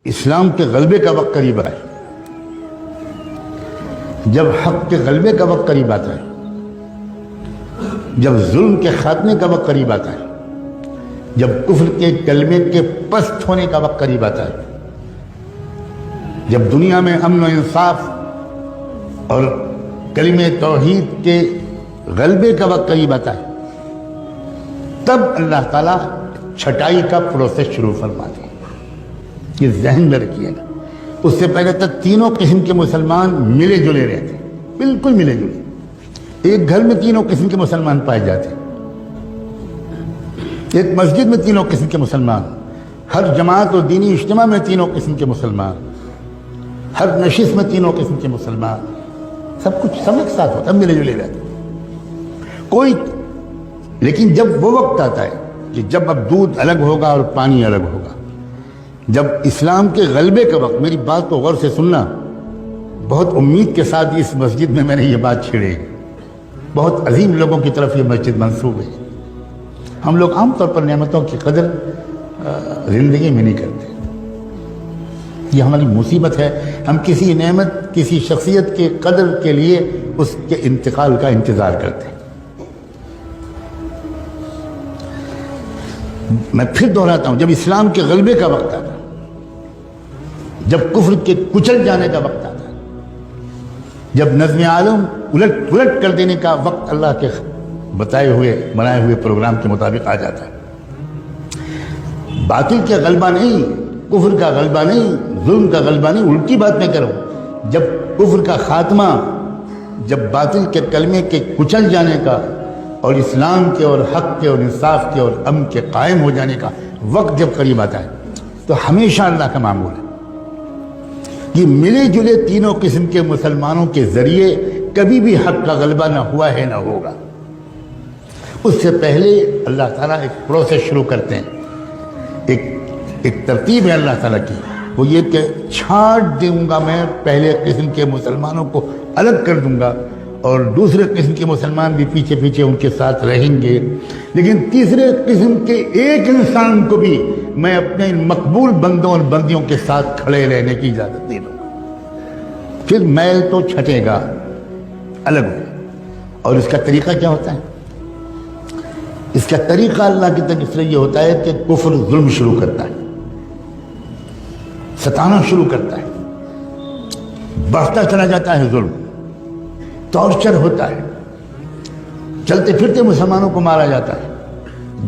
اسلام کے غلبے کا وقت قریب آئے، جب حق کے غلبے کا وقت قریب آتا ہے، جب ظلم کے خاتمے کا وقت قریب آتا ہے، جب کفر کے کلمے کے پست ہونے کا وقت قریب آتا ہے، جب دنیا میں امن و انصاف اور کلمہ توحید کے غلبے کا وقت قریب آتا ہے، تب اللہ تعالیٰ چھٹائی کا پروسیس شروع فرماتے ہیں۔ یہ ذہن میں رکھیے گا، اس سے پہلے تک تینوں قسم کے مسلمان ملے جلے رہتے، بالکل ملے جلے، ایک گھر میں تینوں قسم کے مسلمان پائے جاتے، ایک مسجد میں تینوں قسم کے مسلمان، ہر جماعت اور دینی اجتماع میں تینوں قسم کے مسلمان، ہر نشست میں تینوں قسم کے مسلمان، سب کچھ سب ایک ساتھ ہوتا ہے، ملے جلے رہتے کوئی۔ لیکن جب وہ وقت آتا ہے کہ جب اب دودھ الگ ہوگا اور پانی الگ ہوگا، جب اسلام کے غلبے کا وقت، میری بات کو غور سے سننا، بہت امید کے ساتھ اس مسجد میں نے یہ بات چھیڑی، بہت عظیم لوگوں کی طرف یہ مسجد منسوب ہے۔ ہم لوگ عام طور پر نعمتوں کی قدر زندگی میں نہیں کرتے، یہ ہماری مصیبت ہے۔ ہم کسی نعمت، کسی شخصیت کے قدر کے لیے اس کے انتقال کا انتظار کرتے ہیں۔ میں پھر دہراتا ہوں، جب اسلام کے غلبے کا وقت آتا ہے، جب کفر کے کچل جانے کا وقت آتا ہے، جب نظم عالم الٹ پلٹ کر دینے کا وقت اللہ کے بنائے ہوئے پروگرام کے مطابق آ جاتا ہے، باطل کا غلبہ نہیں، کفر کا غلبہ نہیں، ظلم کا غلبہ نہیں، الٹی بات میں کروں، جب کفر کا خاتمہ، جب باطل کے کلمے کے کچل جانے کا اور اسلام کے اور حق کے اور انصاف کے اور امن کے قائم ہو جانے کا وقت جب قریب آتا ہے، تو ہمیشہ اللہ کا معمول ہے کہ ملے جلے تینوں قسم کے مسلمانوں کے ذریعے کبھی بھی حق کا غلبہ نہ ہوا ہے نہ ہوگا۔ اس سے پہلے اللہ تعالیٰ ایک پروسیس شروع کرتے ہیں، ایک ترتیب ہے اللہ تعالیٰ کی، وہ یہ کہ چھانٹ دوں گا میں، پہلے قسم کے مسلمانوں کو الگ کر دوں گا اور دوسرے قسم کے مسلمان بھی پیچھے پیچھے ان کے ساتھ رہیں گے، لیکن تیسرے قسم کے ایک انسان کو بھی میں اپنے مقبول بندوں اور بندیوں کے ساتھ کھڑے رہنے کی اجازت نہیں دوں گا۔ پھر میل تو چھٹے گا، الگ ہو۔ اور اس کا طریقہ کیا ہوتا ہے؟ اس کا طریقہ اللہ کی طرف سے یہ ہوتا ہے کہ کفر ظلم شروع کرتا ہے، ستانا شروع کرتا ہے، بڑھتا چلا جاتا ہے ظلم، ٹارچر ہوتا ہے، چلتے پھرتے مسلمانوں کو مارا جاتا ہے،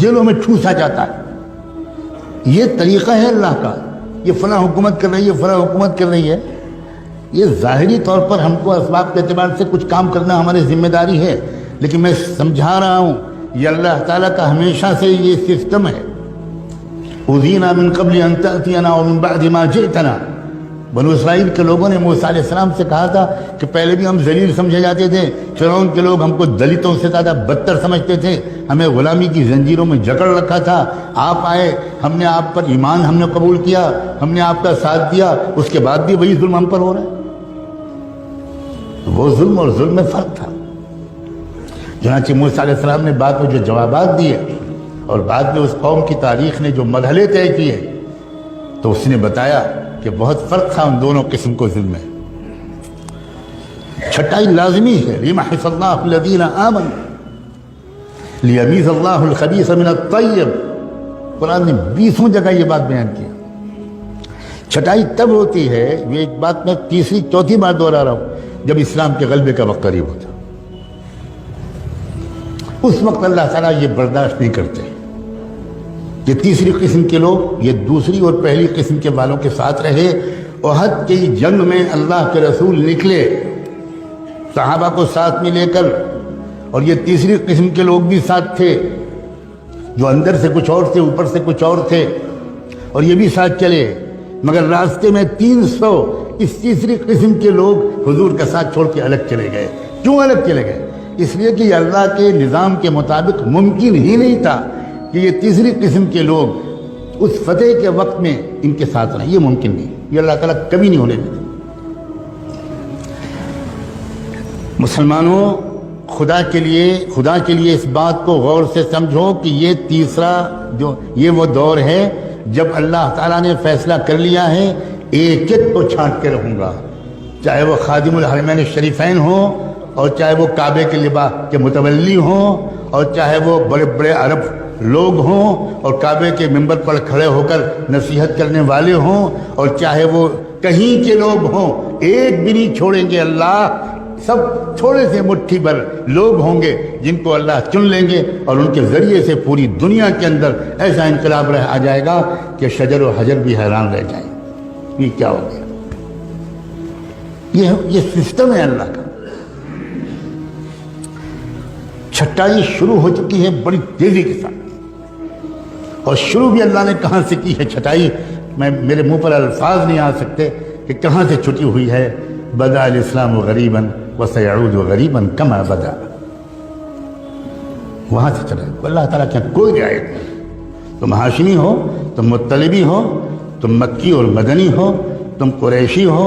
جیلوں میں ٹھوسا جاتا ہے۔ یہ طریقہ ہے اللہ کا، یہ فلاں حکومت کر رہی ہے، فلاں حکومت کر رہی ہے، یہ ظاہری طور پر ہم کو اسباب کے اعتبار سے کچھ کام کرنا ہماری ذمہ داری ہے، لیکن میں سمجھا رہا ہوں یہ اللہ تعالیٰ کا ہمیشہ سے یہ سسٹم ہے۔ اُذِينَا مِن قَبْلِ أَن تَأْتِيَنَا وَمِن بَعْدِ مَا جِئْتَنَا، بنو اسرائیل کے لوگوں نے موسیٰ علیہ السلام سے کہا تھا کہ پہلے بھی ہم ذلیل سمجھے جاتے تھے، فرعون کے لوگ ہم کو دلتوں سے زیادہ بدتر سمجھتے تھے، ہمیں غلامی کی زنجیروں میں جکڑ رکھا تھا، آپ آئے، ہم نے آپ پر ایمان ہم نے قبول کیا، ہم نے آپ کا ساتھ دیا، اس کے بعد بھی وہی ظلم ہم پر ہو رہا ہے۔ وہ ظلم اور ظلم میں فرق تھا۔ چنانچہ موسیٰ علیہ السلام نے بعد میں جو جوابات دیے اور بعد میں اس قوم کی تاریخ نے جو مرحلے طے کیے، تو اس نے بتایا کہ بہت فرق تھا ان دونوں قسم کو ظلم میں۔ چھٹائی لازمی ہے، لِيَمْحِصَ اللَّهُ الَّذِينَ آمَنُوا لِيَمِيزَ اللَّهُ الْخَبِيثَ مِنَ الطَّيِّبِ، قرآن نے 20 جگہ یہ بات بیان کی۔ چھٹائی تب ہوتی ہے، یہ ایک بات میں تیسری چوتھی بار دوہرا رہا ہوں، جب اسلام کے غلبے کا وقت قریب ہوتا، اس وقت اللہ تعالیٰ یہ برداشت نہیں کرتے کہ تیسری قسم کے لوگ یہ دوسری اور پہلی قسم کے والوں کے ساتھ رہے۔ احد کی جنگ میں اللہ کے رسول نکلے صحابہ کو ساتھ میں لے کر، اور یہ تیسری قسم کے لوگ بھی ساتھ تھے، جو اندر سے کچھ اور تھے، اوپر سے کچھ اور تھے، اور یہ بھی ساتھ چلے، مگر راستے میں 300 اس تیسری قسم کے لوگ حضور کا ساتھ چھوڑ کے الگ چلے گئے۔ کیوں الگ چلے گئے؟ اس لیے کہ اللہ کے نظام کے مطابق ممکن ہی نہیں تھا کہ یہ تیسری قسم کے لوگ اس فتح کے وقت میں ان کے ساتھ رہیں، یہ ممکن نہیں، یہ اللہ تعالیٰ کبھی نہیں ہونے دیتے۔ مسلمانوں، خدا کے لیے اس بات کو غور سے سمجھو کہ یہ تیسرا جو یہ وہ دور ہے جب اللہ تعالیٰ نے فیصلہ کر لیا ہے ایک ایک کو چھانٹ کے رہوں گا، چاہے وہ خادم الحرمین الشریفین ہوں، اور چاہے وہ کعبے کے لباس کے متولی ہوں، اور چاہے وہ بڑے بڑے عرب لوگ ہوں اور کعبے کے ممبر پر کھڑے ہو کر نصیحت کرنے والے ہوں، اور چاہے وہ کہیں کے لوگ ہوں، ایک بھی نہیں چھوڑیں گے اللہ۔ سب تھوڑے سے مٹھی بھر لوگ ہوں گے جن کو اللہ چن لیں گے، اور ان کے ذریعے سے پوری دنیا کے اندر ایسا انقلاب آ جائے گا کہ شجر و حجر بھی حیران رہ جائیں۔ یہ کیا ہو گیا؟ یہ سسٹم ہے اللہ کا۔ چھٹائی شروع ہو چکی ہے بڑی تیزی کے ساتھ، اور شروع بھی اللہ نے کہاں سے کی ہے چھٹائی، میرے منہ پر الفاظ نہیں آ سکتے کہ کہاں سے چھٹی ہوئی ہے۔ بدأ الاسلام غریبا وسيعود غریبا کما بدا، وہاں سے چلا۔ اللہ تعالیٰ کیا کوئی رعایت نہیں، تم ہاشمی ہو، تم مطلبی ہو، تم مکی اور مدنی ہو، تم قریشی ہو،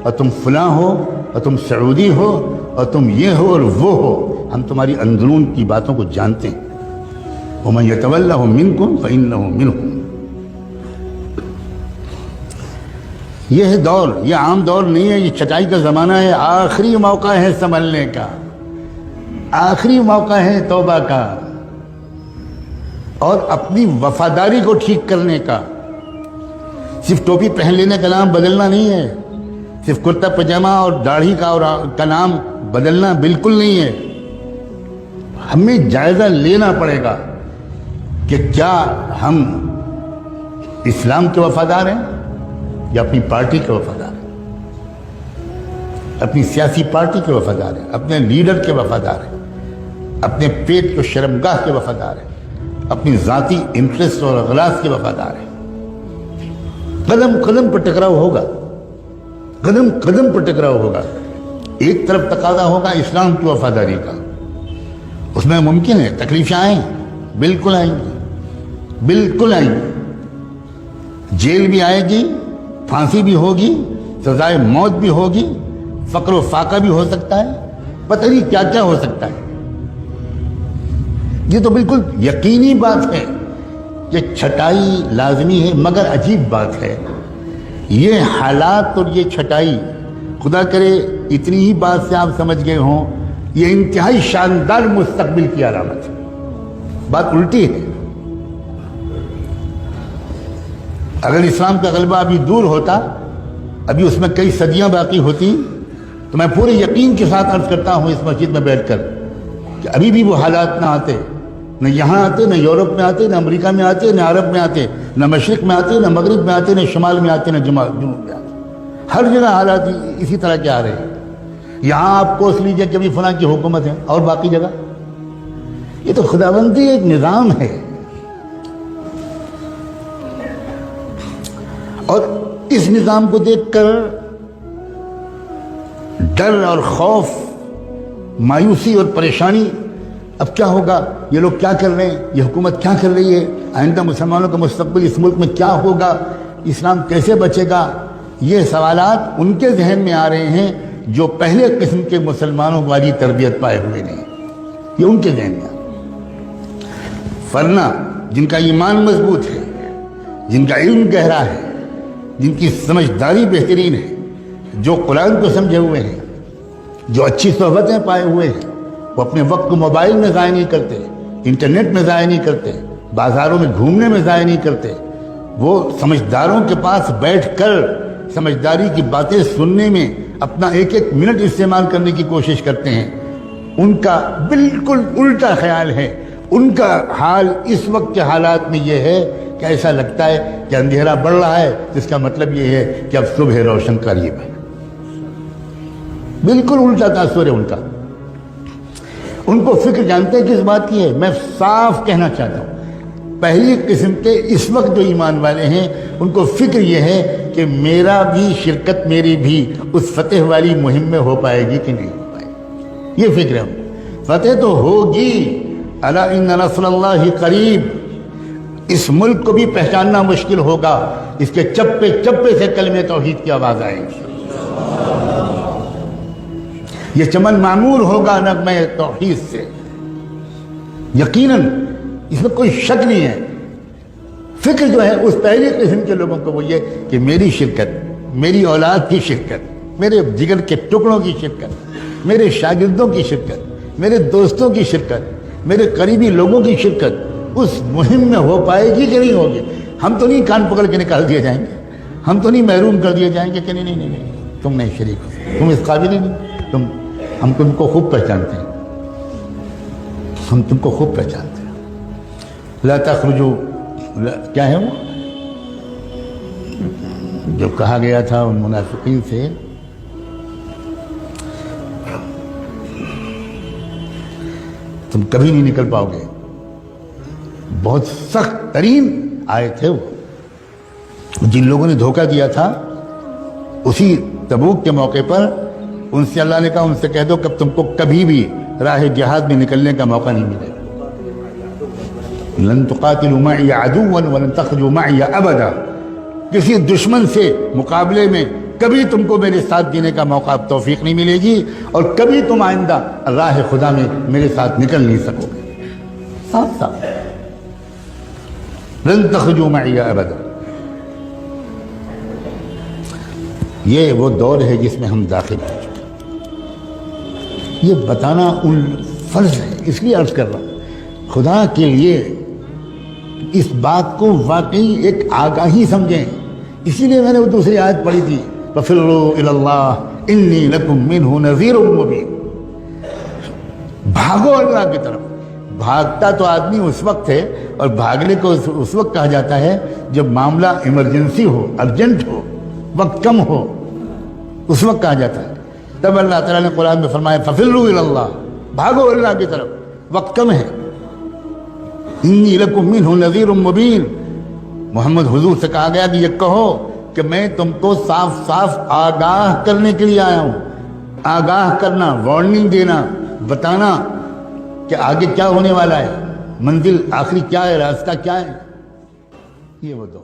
اور تم فلاں ہو، اور تم سعودی ہو، اور تم یہ ہو اور وہ ہو، ہم تمہاری اندرون کی باتوں کو جانتے ہیں۔ وَمَن يَتَوَلَّهُم مِّنكُمْ فَإِنَّهُ مِنْهُمْ۔ یہ دور، یہ عام دور نہیں ہے، یہ چھٹائی کا زمانہ ہے، آخری موقع ہے سنبھلنے کا، آخری موقع ہے توبہ کا، اور اپنی وفاداری کو ٹھیک کرنے کا۔ صرف ٹوپی پہن لینے کا نام بدلنا نہیں ہے، صرف کرتا پجامہ اور داڑھی کا نام بدلنا بالکل نہیں ہے۔ ہمیں جائزہ لینا پڑے گا کہ کیا ہم اسلام کے وفادار ہیں یا اپنی پارٹی کے وفادار ہیں، اپنی سیاسی پارٹی کے وفادار ہیں، اپنے لیڈر کے وفادار ہیں، اپنے پیٹ کو شرمگاہ کے وفادار ہیں، اپنی ذاتی انٹرسٹ اور اغراض کے وفادار ہیں۔ قدم قدم پر ٹکراؤ ہوگا، قدم قدم پر ٹکراؤ ہوگا۔ ایک طرف تقاضا ہوگا اسلام کی وفاداری کا، اس میں ممکن ہے تکلیفیں آئیں، بالکل آئیں گی، بالکل آئیں گی، جیل بھی آئے گی، پھانسی بھی ہوگی، سزائے موت بھی ہوگی، فقر و فاقہ بھی ہو سکتا ہے، پتہ نہیں کیا کیا ہو سکتا ہے۔ یہ تو بالکل یقینی بات ہے کہ چھٹائی لازمی ہے، مگر عجیب بات ہے یہ حالات اور یہ چھٹائی، خدا کرے اتنی ہی بات سے آپ سمجھ گئے ہوں، یہ انتہائی شاندار مستقبل کی علامت ہے۔ بات الٹی ہے۔ اگر اسلام کا غلبہ ابھی دور ہوتا، ابھی اس میں کئی صدیاں باقی ہوتی، تو میں پورے یقین کے ساتھ عرض کرتا ہوں اس مسجد میں بیٹھ کر کہ ابھی بھی وہ حالات نہ آتے، نہ یہاں آتے، نہ یورپ میں آتے، نہ امریکہ میں آتے، نہ عرب میں آتے، نہ مشرق میں آتے، نہ مغرب میں آتے، نہ شمال میں آتے، نہ جنوب میں آتے۔ ہر جگہ حالات اسی طرح کے آ رہے ہیں۔ یہاں آپ کوس لیجئے کہ ابھی فلاں کی حکومت ہے، اور باقی جگہ یہ تو خداوندی ایک نظام ہے، اور اس نظام کو دیکھ کر ڈر اور خوف، مایوسی اور پریشانی، اب کیا ہوگا، یہ لوگ کیا کر رہے ہیں، یہ حکومت کیا کر رہی ہے، آئندہ مسلمانوں کا مستقبل اس ملک میں کیا ہوگا، اسلام کیسے بچے گا، یہ سوالات ان کے ذہن میں آ رہے ہیں جو پہلے قسم کے مسلمانوں والی تربیت پائے ہوئے نہیں، یہ ان کے ذہن میں۔ ورنہ جن کا ایمان مضبوط ہے، جن کا علم گہرا ہے، جن کی سمجھداری بہترین ہے، جو قرآن کو سمجھے ہوئے ہیں، جو اچھی صحبتیں پائے ہوئے ہیں، وہ اپنے وقت کو موبائل میں ضائع نہیں کرتے، انٹرنیٹ میں ضائع نہیں کرتے، بازاروں میں گھومنے میں ضائع نہیں کرتے، وہ سمجھداروں کے پاس بیٹھ کر سمجھداری کی باتیں سننے میں اپنا ایک ایک منٹ استعمال کرنے کی کوشش کرتے ہیں۔ ان کا بالکل الٹا خیال ہے۔ ان کا حال اس وقت کے حالات میں یہ ہے کہ ایسا لگتا ہے کہ اندھیرا بڑھ رہا ہے، جس کا مطلب یہ ہے کہ اب صبح روشن قریب ہے۔ بالکل الٹا تاثر ہے ان کا۔ ان کو فکر جانتے ہیں کس بات کی ہے؟ میں صاف کہنا چاہتا ہوں، پہلی قسم کے اس وقت جو ایمان والے ہیں ان کو فکر یہ ہے کہ میرا بھی شرکت، میری بھی اس فتح والی مہم میں ہو پائے گی کہ نہیں ہو پائے گی، یہ فکر ہے۔ فتح تو ہوگی، الا ان نصر اللہ قریب۔ اس ملک کو بھی پہچاننا مشکل ہوگا، اس کے چپے چپے سے کلمہ توحید کی آواز آئے گی۔ یہ چمن معمور ہوگا نغمہ توحید سے، یقیناً اس میں کوئی شک نہیں ہے۔ فکر جو ہے اس پہلی قسم کے لوگوں کو وہ یہ کہ میری شرکت، میری اولاد کی شرکت، میرے جگر کے ٹکڑوں کی شرکت، میرے شاگردوں کی شرکت، میرے دوستوں کی شرکت، میرے قریبی لوگوں کی شرکت اس مہم میں ہو پائے گی کہ نہیں ہوگی. ہم تو نہیں کان پکڑ کے نکال دیے جائیں گے، ہم تو نہیں محروم کر دیے جائیں گے کہ نہیں تم نہیں شریک ہو، تم اس قابل ہی نہیں. ہم تم کو خوب پہچانتے ہیں، ہم تم کو خوب پہچانتے ہیں. لا تخرجوا، کیا ہے وہ جو کہا گیا تھا ان منافقین سے، تم کبھی نہیں نکل پاؤ گے. بہت سخت ترین آیت ہے وہ. جن لوگوں نے دھوکہ دیا تھا اسی تبوک کے موقع پر ان سے اللہ نے کہا ان سے کہہ دو کہ تم کو کبھی بھی راہ جہاد میں نکلنے کا موقع نہیں ملے. لن تقاتلوا معي عدوا ولن تخرجوا معي ابدا. کسی دشمن سے مقابلے میں کبھی تم کو میرے ساتھ دینے کا موقع توفیق نہیں ملے گی اور کبھی تم آئندہ راہ خدا میں میرے ساتھ نکل نہیں سکو گے. صاف صاف لن تخرجوا معي ابدا. یہ وہ دور ہے جس میں ہم داخل ہو چکے. یہ بتانا ان فرض ہے، اس لیے عرض کر رہا ہوں خدا کے لیے اس بات کو واقعی ایک آگاہی سمجھیں. اسی لیے میں نے وہ دوسری آیت پڑھی تھی فَفِرُّوا إِلَى اللَّهِ إِنِّي لَكُمْ مِنْهُ نَذِيرٌ مُبِينٌ. بھاگو اللہ کی طرف. بھاگتا تو آدمی اس وقت ہے، اور بھاگنے کو اس وقت کہا جاتا ہے جب معاملہ ایمرجنسی ہو، ارجنٹ ہو، وقت کم ہو، اس وقت کہا جاتا ہے. تب اللہ تعالیٰ نے قرآن میں فرمایا فَفِرُّوا إِلَى اللَّهِ، بھاگو اللہ کی طرف، وقت کم ہے. إِنِّي لَكُمْ مِنْهُ نَذِيرٌ مُبِينٌ. محمد حضور سے کہا گیا کہ یہ کہو کہ میں تم کو صاف صاف آگاہ کرنے کے لیے آیا ہوں. آگاہ کرنا، وارننگ دینا، بتانا کہ آگے کیا ہونے والا ہے، منزل آخری کیا ہے، راستہ کیا ہے. یہ وہ دو